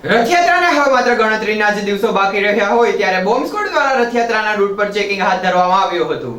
રથયાત્રાને હવે માત્ર ગણતરીના જ દિવસો બાકી રહ્યા હોય ત્યારે બોમ્બ સ્ક્વોડ દ્વારા રથયાત્રાના રૂટ પર ચેકિંગ હાથ ધરવામાં આવ્યું હતું.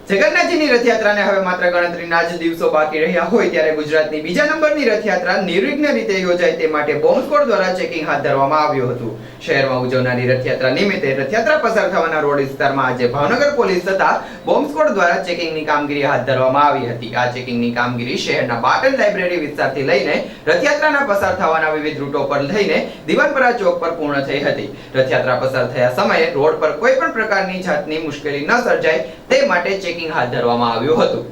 જગન્નાથજીની રથયાત્રાને હવે માત્ર ગણતરીના જ દિવસો બાકી રહ્યા હોય ત્યારે ગુજરાતની બીજા નંબરની રથયાત્રા નિર્વિઘ્ન રીતે યોજાય તે માટે બોમ્બ સ્ક્વોડ દ્વારા ચેકિંગ હાથ ધરવામાં આવ્યું હતું. શહેરમાં ઉજવનારી રથયાત્રા નિમિત્તે રથયાત્રા પસાર થવાના રોડ વિસ્તારમાં આજે ભાવનગર પોલીસ તથા બોમ્બ સ્ક્વોડ દ્વારા ચેકિંગની કામગીરી હાથ ધરવામાં આવી હતી. આ ચેકિંગની કામગીરી શહેરના પાટણ લાઇબ્રેરી વિસ્તારથી લઈને રથયાત્રાના પસાર થવાના વિવિધ રૂટો પર લઈને દિવાનપરા ચોક પર પૂર્ણ થઈ હતી. રથયાત્રા પસાર થયા સમયે રોડ પર કોઈ પણ પ્રકારની જાતની મુશ્કેલી ન સર્જાય તે માટે ચેકિંગ હાથ ધરવામાં આવ્યું હતું.